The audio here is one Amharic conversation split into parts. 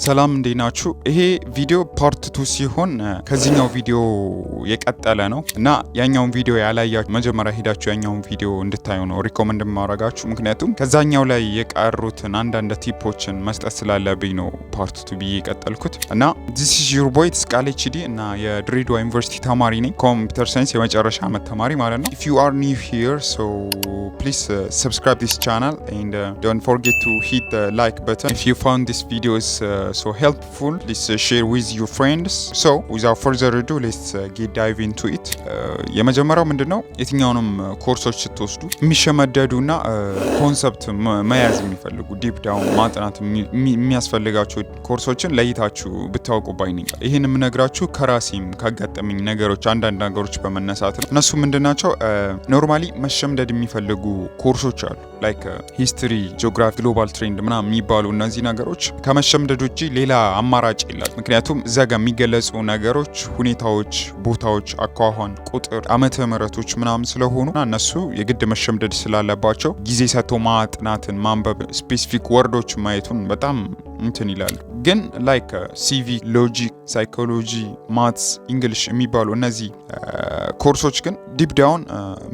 ሰላም እንዴናችሁ? ይሄ ቪዲዮ ፓርት 2 ሲሆን ከዚህኛው ቪዲዮ የቀጠለ ነው እና ያኛውን ቪዲዮ ያላያችሁ መጀመሪያ ሄዳችሁ ያኛውን ቪዲዮ እንድታዩ ነው ሪኮመንድ ማረጋችሁ። ምክንያቱም ከዛኛው ላይ የቀሩትን አንዳንድ ቲፖችን መስጠት ስላለብኝ ነው ፓርት 2 ብዬ የቀጠልኩት እና this is your boy ስቃል ኤችዲ እና የድሬዳዋ ዩኒቨርሲቲ ተማሪ ነኝ። ኮምፒውተር ሳይንስ የመጨረሻ ዓመት ተማሪ ማለት ነው። if you are new here so please subscribe this channel and don't forget to hit the like button. If you found this video is so helpful, please share with your friends. So without further ado, let's get dive into it. የመጀመሪያው ምንድነው የትኛውንም ኮርሶች ስትወስዱ የሚሸመደዱና ኮንሰፕት መያዝ የሚፈልጉ ዲፕ ዳውን ማጥናት የሚያስፈልጋቸው ኮርሶችን ለይታችሁ ብታውቁ ባይ ነኝ። ይሄን የምነግራችሁ ከራሴም ካጋጠመኝ ነገሮች አንዳንድ ነገሮች በመነሳት ነው። እነሱ ምንድናቸው? ኖርማሊ መሸምደድ የሚፈልጉ ኮርሶች አሉ ላይክ ሂስትሪ፣ ጂኦግራፊ፣ ግሎባል ትሬንድ ምናምን የሚባሉ እነዚህ ነገሮች ከመሸምደድ ውጪ ሌላ አማራጭ የላቸው። ምክንያቱም እዛ ጋር የሚገለጹ ነገሮች፣ ሁኔታዎች፣ ቦታዎች፣ አኳኋን፣ ቁጥር፣ ዓመተ ምህረቶች ምናምን ስለሆኑ እነሱ የግድ መሸምደድ ስላለባቸው ጊዜ ሰጥቶ ማጥናትን ማንበብ፣ ስፔሲፊክ ወርዶች ማየቱን በጣም እንትን ይላሉ። ግን ላይክ ሲቪክ፣ ሎጂክ፣ ሳይኮሎጂ፣ ማትስ፣ እንግሊሽ የሚባሉ እነዚህ ኮርሶች ግን ዲፕ ዳውን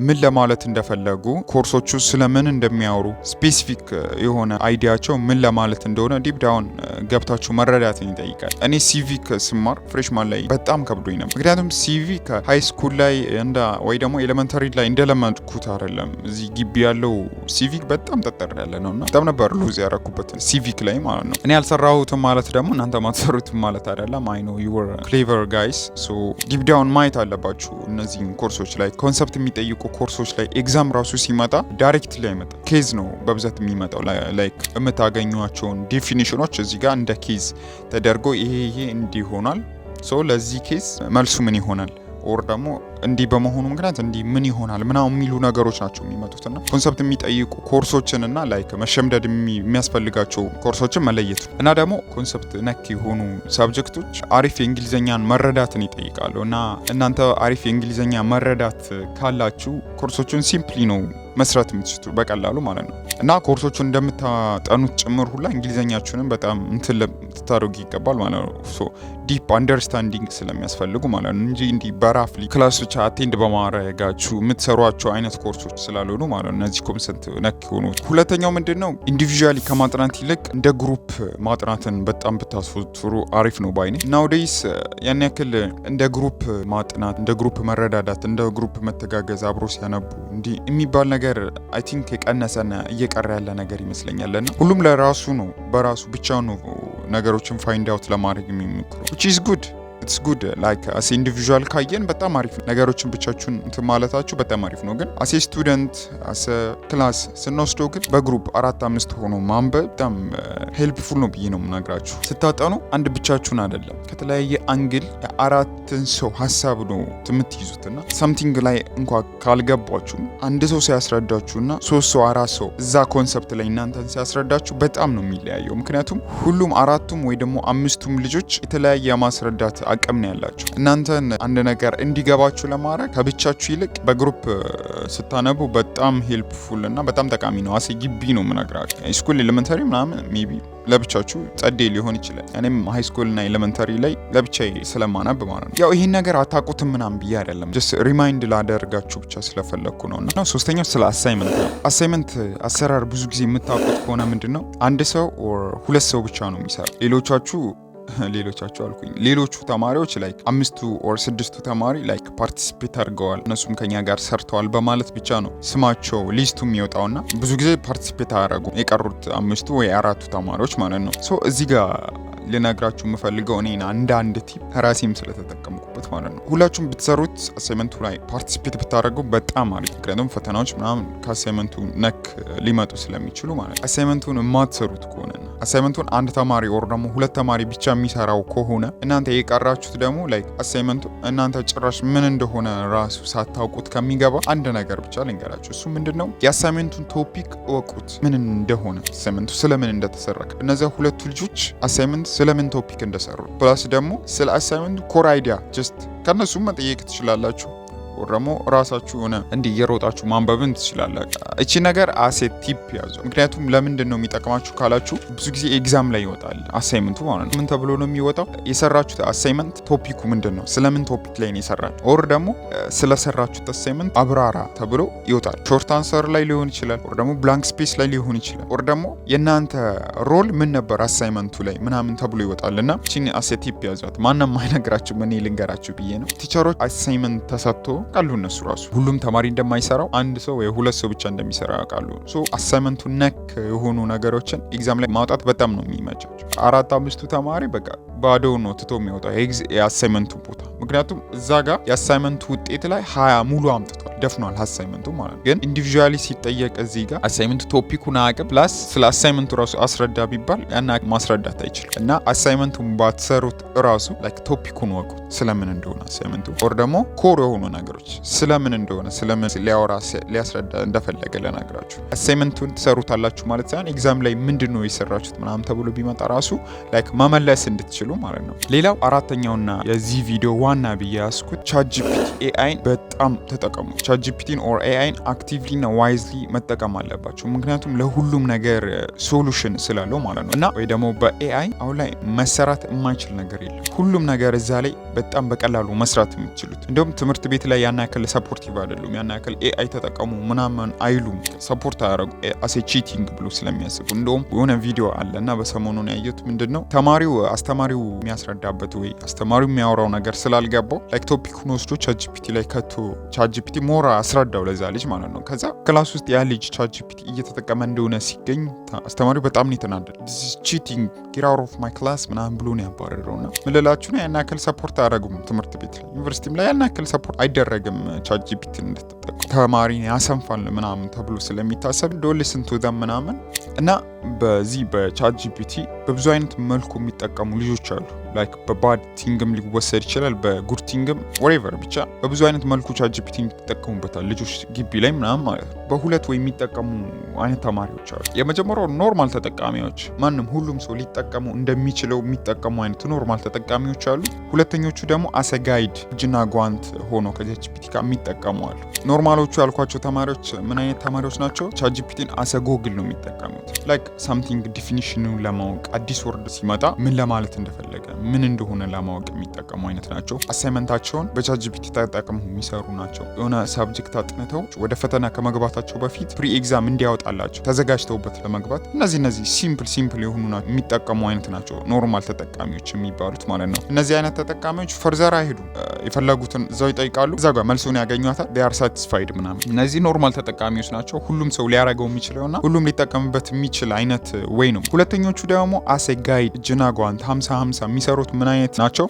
ምን ለማለት እንደፈለጉ ኮርሶቹ ስለምን እንደሚያወሩ ስፔሲፊክ የሆነ አይዲያቸው ምን ለማለት እንደሆነ ዲፕ ዳውን ገብታችሁ መረዳትን ይጠይቃል። እኔ ሲቪክ ስማር ፍሬሽማን ላይ በጣም ከብዶኝ ነበር። ምክንያቱም ሲቪክ ሃይ ስኩል ላይ ወይ ደግሞ ኤሌመንተሪ ላይ እንደለመድኩት አይደለም። እዚህ ግቢ ያለው ሲቪክ በጣም ጠጠር ያለ ነውና በጣም ነበር ሉዝ ያረኩበት ሲቪክ ላይ ማለት ነው። እኔ ያልሰራሁትም ማለት ደግሞ እናንተ ማትሰሩትም ማለት አይደለም። አይ ኖ ዩ ወር ክሌቨር ጋይስ። ሶ ዲፕ ዳውን ማየት አለባችሁ እነዚህ ኮርሶች ላይ ኮንሰፕት የሚጠይቁ ኮርሶች ላይ ኤግዛም ራሱ ሲመጣ ዳይሬክት ላይ ይመጣ ኬዝ ነው በብዛት የሚመጣው። ላይክ የምታገኟቸውን ዴፊኒሽኖች እዚህ ጋር እንደ ኬዝ ተደርጎ ይሄ እንዲህ ይሆናል፣ ሶ ለዚህ ኬዝ መልሱ ምን ይሆናል ኦር ደግሞ እንዲህ በመሆኑ ምክንያት እንዲህ ምን ይሆናል ምናምን የሚሉ ነገሮች ናቸው የሚመጡትና ኮንሰፕት የሚጠይቁ ኮርሶችን እና ላይክ መሸምደድ የሚያስፈልጋቸው ኮርሶችን መለየት ነው። እና ደግሞ ኮንሰፕት ነክ የሆኑ ሳብጀክቶች አሪፍ የእንግሊዝኛን መረዳትን ይጠይቃሉ እና እናንተ አሪፍ የእንግሊዝኛ መረዳት ካላችሁ ኮርሶቹን ሲምፕሊ ነው መስራት የምትችሉ በቀላሉ ማለት ነው። እና ኮርሶቹን እንደምታጠኑት ጭምር ሁላ እንግሊዝኛችሁንም በጣም እንትን ልታደርጉ ይገባል ማለት ነው። ሶ ዲፕ አንደርስታንዲንግ ስለሚያስፈልጉ ማለት ነው እንጂ እንዲህ በራፍሊ ክላስ ብቻ አቴንድ በማድረጋችሁ የምትሰሯቸው አይነት ኮርሶች ስላልሆኑ ማለት ነው እነዚህ ኮንሰፕት ነክ ሆኑ። ሁለተኛው ምንድነው ኢንዲቪጁዋሊ ከማጥናት ይልቅ እንደ ግሩፕ ማጥናትን በጣም ብታስወትሩ አሪፍ ነው ባይ ነኝ። ናውዴይስ ያን ያክል እንደ ግሩፕ ማጥናት፣ እንደ ግሩፕ መረዳዳት፣ እንደ ግሩፕ መተጋገዝ አብሮ ሲያነቡ እንዲህ የሚባል ነገር አይ ቲንክ የቀነሰና እየቀረ ያለ ነገር ይመስለኛልና ሁሉም ለራሱ ነው በራሱ ብቻው ነው ነገሮችን ፋይንድ አውት ለማድረግ የሚሞክረው which is good. It's good like as individual ካየን በጣም አሪፍ ነው። ነገሮችን ብቻችሁን እንትን ማለታችሁ በጣም አሪፍ ነው። ግን as a student as a class ስንወስደው ግን በግሩፕ 4-5 ሆኖ ማንበብ በጣም ሄልፕፉል ነው ብዬ ነው የምናግራችሁ። ስታጠኑ አንድ ብቻችሁን አይደለም ከተለያየ አንግል የአራትን ሰው ሀሳብ ነው የምትይዙትና something ላይ እንኳን ካልገባችሁ አንድ ሰው ሲያስረዳችሁና 3 ሰው 4 ሰው እዛ ኮንሰፕት ላይ እናንተን ሲያስረዳችሁ በጣም ነው የሚለያየው። ምክንያቱም ሁሉም አራቱም ወይ ደግሞ አምስቱም ልጆች የተለያየ ማስረዳት አቅም ነው ያላችሁ። እናንተን አንድ ነገር እንዲገባችሁ ለማድረግ ከብቻችሁ ይልቅ በግሩፕ ስታነቡ በጣም ሄልፕፉል እና በጣም ጠቃሚ ነው። አሴ ግቢ ነው የምነግራችሁ። ሃይስኩል ኤሌመንተሪ ምናምን ሜቢ ለብቻችሁ ጸዴ ሊሆን ይችላል። እኔም ሃይስኩል እና ኤሌመንተሪ ላይ ለብቻዬ ስለማነብ ማለት ነው። ያው ይሄን ነገር አታውቁትም ምናምን ብዬ አይደለም ጀስት ሪማይንድ ላደርጋችሁ ብቻ ስለፈለኩ ነው። እና ሶስተኛው ስለ አሳይመንት ነው። አሳይመንት አሰራር ብዙ ጊዜ የምታውቁት ከሆነ ምንድነው አንድ ሰው ኦር ሁለት ሰው ብቻ ነው የሚሰራው። ሌሎቹ ተማሪዎች ላይክ 5 or 6 ተማሪ ላይክ ፓርቲሲፔት አድርገዋል እነሱም ከኛ ጋር ሰርተዋል በማለት ብቻ ነው ስማቸው ሊስቱ የሚወጣውና ብዙ ጊዜ ፓርቲሲፔት አያደርጉም የቀሩት 5 ወይ 4 ተማሪዎች ማለት ነው። ሶ እዚህ ጋር ልነግራችሁ የምፈልገው እኔና አንድ ቲፕ ራሴም ስለተጠቀምኩበት ማለት ነው። ሁላችሁም ብትሰሩት አሳይመንቱ ላይ ፓርቲሲፔት ብታደርጉ በጣም አሪፍ። ምክንያቱም ፈተናዎች ምናምን ከአሳይመንቱ ነክ ሊመጡ ስለሚችሉ ማለት ነው። አሳይመንቱን የማትሰሩት ከሆነና አሳይመንቱን አንድ ተማሪ ወር ደግሞ 2 ተማሪ ብቻ የሚሰራው ከሆነ እናንተ የቀራችሁት ደግሞ ላይክ አሳይመንቱ እናንተ ጭራሽ ምን እንደሆነ ራሱ ሳታውቁት ከሚገባ አንድ ነገር ብቻ ልንገራችሁ። እሱ ምንድነው የአሳይመንቱን ቶፒክ እወቁት ምን እንደሆነ አሳይመንቱ ስለምን እንደተሰራ እነዚያ ሁለቱ ልጆች አሳይመንት ስለምን ቶፒክ እንደሰሩ ፕላስ ደግሞ ስለ አሳይመንቱ ኮር አይዲያ ጀስት ከነሱ መጠየቅ ትችላላችሁ። ወረሞ ራሳችሁ ሆነ እንዲህ እየሮጣችሁ ማንበብን ትችላላችሁ። እቺ ነገር አሴት ቲፕ ያዙ። ምክንያቱም ለምንድን ነው የሚጠቅማችሁ ካላችሁ ብዙ ጊዜ ኤግዛም ላይ ይወጣል አሳይመንቱ ማለት ነው። ምን ተብሎ ነው የሚወጣው? የሰራችሁት አሳይመንት ቶፒኩ ምንድን ነው፣ ስለምን ቶፒክ ላይ ነው የሰራችሁ፣ ኦር ደግሞ ስለሰራችሁት አሳይመንት አብራራ ተብሎ ይወጣል። ሾርት አንሰር ላይ ሊሆን ይችላል፣ ኦር ደግሞ ብላንክ ስፔስ ላይ ሊሆን ይችላል፣ ኦር ደግሞ የእናንተ ሮል ምን ነበር አሳይመንቱ ላይ ምናምን ተብሎ ይወጣልና እቺን አሴት ቲፕ ያዟት። ማንም አይነግራችሁ፣ ምን ልንገራችሁ ብዬ ነው። ቲቸሮች አሳይመንት ተሰጥቶ ቃሉ እነሱ ራሱ ሁሉም ተማሪ እንደማይሰራው አንድ ሰው ወይ ሁለት ሰው ብቻ እንደሚሰራ ያውቃሉ። ሶ አሳይመንቱ ነክ የሆኑ ነገሮችን ኤግዛም ላይ ማውጣት በጣም ነው የሚመቻቸው። 4-5ቱ ተማሪ በቃ ባዶ ነው ትቶ የሚወጣው የአሳይመንቱ ቦታ። ምክንያቱም እዛ ጋር የአሳይመንቱ ውጤት ላይ 20 ሙሉ አምጥቷል፣ ደፍኗል አሳይመንቱ ማለት ነው። ግን ኢንዲቪጁዋሊ ሲጠየቅ እዚህ ጋር አሳይመንቱ ቶፒኩን አያውቅም፣ ፕላስ ስለ አሳይመንቱ ራሱ አስረዳ ቢባል ያና ማስረዳት አይችልም። እና አሳይመንቱን ባትሰሩት ራሱ ላይክ ቶፒኩን ወቁ፣ ስለምን እንደሆነ አሳይመንቱ፣ ኦር ደግሞ ኮር የሆኑ ነገሮች ስለምን እንደሆነ ስለምን ሊያወራ ሊያስረዳ እንደፈለገ ለነገራችሁ። አሳይመንቱን ትሰሩታላችሁ ማለት ሳይሆን ኤግዛም ላይ ምንድነው የሰራችሁት ምናምን ተብሎ ቢመጣ ራሱ ላይክ መመለስ እንድትችሉ ማለት ነው። ሌላው አራተኛውና የዚህ ቪዲዮ ዋና ብዬ ያስኩት ቻትጂፒቲ ኤአይን በጣም ተጠቀሙ። ቻትጂፒቲን ኦር ኤአይን አክቲቭሊ እና ዋይዝሊ መጠቀም አለባቸው። ምክንያቱም ለሁሉም ነገር ሶሉሽን ስላለው ማለት ነው። እና ወይ ደግሞ በኤአይ አሁን ላይ መሰራት የማይችል ነገር የለም። ሁሉም ነገር እዛ ላይ በጣም በቀላሉ መስራት የምትችሉት። እንደውም ትምህርት ቤት ላይ ያን ያክል ሰፖርቲቭ አይደሉም። ያን ያክል ኤአይ ተጠቀሙ ምናምን አይሉም። ሰፖርት አያረጉ አሴ ቺቲንግ ብሎ ስለሚያስቡ። እንደውም የሆነ ቪዲዮ አለ እና በሰሞኑን ያየሁት ምንድነው ተማሪው አስተማሪው የሚያስረዳበት ወይ አስተማሪው የሚያወራው ነገር ስላልገባው ላይክ ቶፒኩን ወስዶ ቻትጂፒቲ ላይ ከቶ ቻትጂፒቲ ሞራ አስረዳው ለዛ ልጅ ማለት ነው። ከዛ ክላስ ውስጥ ያ ልጅ ቻትጂፒቲ እየተጠቀመ እንደሆነ ሲገኝ አስተማሪው በጣም ነው የተናደደ። ዲስ ኢዝ ቺቲንግ ጌት አውት ኦፍ ማይ ክላስ ምናምን ብሎ ነው ያባረረውና ምልላችሁ ነው ያን ያክል ሰፖርት አያረጉም። ትምህርት ቤት ላይ ዩኒቨርሲቲም ላይ ያን ያክል ሰፖርት አይደረግም። ቻትጂፒቲ እንድትጠቀሙ ተማሪ ያሰንፋል ምናምን ተብሎ ስለሚታሰብ ዶል ስንቱ ደም ምናምን እና በዚህ በቻትጂፒቲ በብዙ አይነት መልኩ የሚጠቀሙ ልጆች አሉ። ላይክ በባድ ቲንግም ሊወሰድ ይችላል፣ በጉድ ቲንግም ወሬቨር ብቻ በብዙ አይነት መልኩ ቻትጂፒቲ ይጠቀሙበታል ልጆች ግቢ ላይ ምናምን ማለት ነው። በሁለት ወይ የሚጠቀሙ አይነት ተማሪዎች አሉ። የመጀመሪያው ኖርማል ተጠቃሚዎች፣ ማንም ሁሉም ሰው ሊጠቀሙ እንደሚችለው የሚጠቀሙ አይነት ኖርማል ተጠቃሚዎች አሉ። ሁለተኞቹ ደግሞ አሰ ጋይድ እጅና ጓንት ሆኖ ከቻትጂፒቲ ጋር የሚጠቀሙ አሉ። ኖርማሎቹ ያልኳቸው ተማሪዎች ምን አይነት ተማሪዎች ናቸው? ቻትጂፒቲን አሰ ጎግል ነው የሚጠቀሙት። ላይክ ሳምቲንግ ዲፊኒሽኑን ለማወቅ አዲስ ወርድ ሲመጣ ምን ለማለት እንደፈለገ ምን እንደሆነ ለማወቅ የሚጠቀሙ አይነት ናቸው። አሳይመንታቸውን በቻትጂፒቲ ተጠቅመው የሚሰሩ ናቸው። የሆነ ሳብጀክት አጥንተው ወደ ፈተና ከመግባታቸው በፊት ፕሪ ኤግዛም እንዲያወጣላቸው ተዘጋጅተውበት ለመግባት እነዚህ ሲምፕል የሆኑ የሚጠቀሙ አይነት ናቸው ኖርማል ተጠቃሚዎች የሚባሉት ማለት ነው። እነዚህ አይነት ተጠቃሚዎች ፈርዘር አይሄዱ፣ የፈለጉትን እዛው ይጠይቃሉ፣ እዛ ጋር መልሱን ያገኟታል። they are satisfied ምናምን። እነዚህ ኖርማል ተጠቃሚዎች ናቸው። ሁሉም ሰው ሊያረገው የሚችለውና ሁሉም ሊጠቀምበት የሚችል አይነት ወይ ነው። ሁለተኞቹ ደግሞ አሴ ጋይድ እጅና ጓንት 50-50 የሚሰሩት ምን አይነት ናቸው?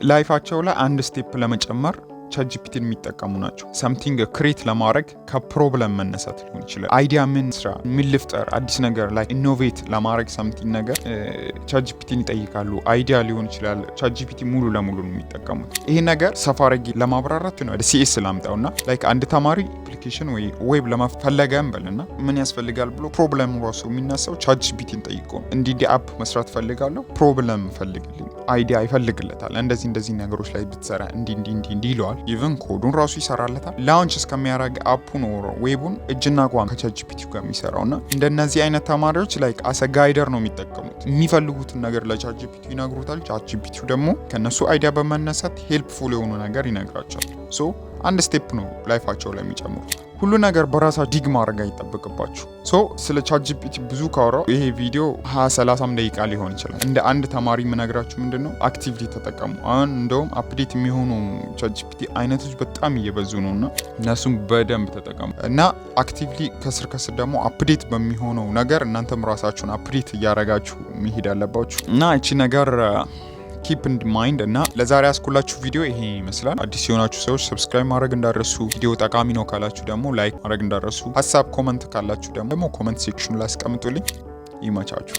ላይፋቸው ላይ አንድ ስቴፕ ለመጨመር ቻትጂፒቲን የሚጠቀሙ ናቸው። ሳምቲንግ ክሬት ለማድረግ ከፕሮብለም መነሳት ሊሆን ይችላል። አይዲያ ምን ስራ ምን ልፍጠር አዲስ ነገር ላይ ኢኖቬት ለማድረግ ሳምቲንግ ነገር ቻትጂፒቲን ይጠይቃሉ። አይዲያ ሊሆን ይችላል። ቻትጂፒቲ ሙሉ ለሙሉ ነው የሚጠቀሙት። ይሄ ነገር ሰፋ አድርጌ ለማብራራት ነው ወደ ሲኤስ ላምጣውና ላይክ አንድ ተማሪ አፕሊኬሽን ወይ ዌብ ለመፈለገ እንበልና ምን ያስፈልጋል ብሎ ፕሮብለም ራሱ የሚነሳው ቻትጂፒቲን ጠይቆ ነው። እንዲህ አፕ መስራት ፈልጋለሁ ፕሮብለም ፈልግልኝ አይዲያ ይፈልግለታል። እንደዚህ ነገሮች ላይ ብትሰራ እንዲህ ይለዋል። ኢቨን ኮዱን ራሱ ይሰራለታል። ላውንች እስከሚያደርግ አፑን ዌቡን እጅና ጓንት ከቻትጂፒቲ ጋር የሚሰራውና እንደነዚህ አይነት ተማሪዎች ላይክ አሰ ጋይደር ነው የሚጠቀሙት። የሚፈልጉትን ነገር ለቻትጂፒቲ ይነግሩታል። ቻትጂፒቲ ደግሞ ከነሱ አይዲያ በመነሳት ሄልፕፉል የሆኑ ነገር ይነግራቸዋል። ሶ አንድ ስቴፕ ነው ላይፋቸው ላይ የሚጨምሩት። ሁሉ ነገር በራሳችሁ ዲግ ማድረግ አይጠበቅባችሁ። ስለ ቻትጂፒቲ ብዙ ካወራው ይሄ ቪዲዮ 20-30 ደቂቃ ሊሆን ይችላል። እንደ አንድ ተማሪ የምነግራችሁ ምንድነው አክቲቭሊ ተጠቀሙ። አሁን እንደውም አፕዴት የሚሆኑ ቻትጂፒቲ አይነቶች በጣም እየበዙ ነውና እነሱም በደንብ ተጠቀሙ እና አክቲቭሊ ከስር ደግሞ አፕዴት በሚሆነው ነገር እናንተም ራሳችሁን አፕዴት እያረጋችሁ መሄድ አለባችሁ እና እቺ ነገር ኪፕ ኢን ማይንድ እና ለዛሬ ያስኩላችሁ ቪዲዮ ይሄ ይመስላል። አዲስ የሆናችሁ ሰዎች ሰብስክራይብ ማድረግ እንዳረሱ፣ ቪዲዮ ጠቃሚ ነው ካላችሁ ደግሞ ላይክ ማድረግ እንዳረሱ፣ ሀሳብ ኮመንት ካላችሁ ደግሞ ኮመንት ሴክሽኑ ላይ አስቀምጡልኝ። ይመቻችሁ።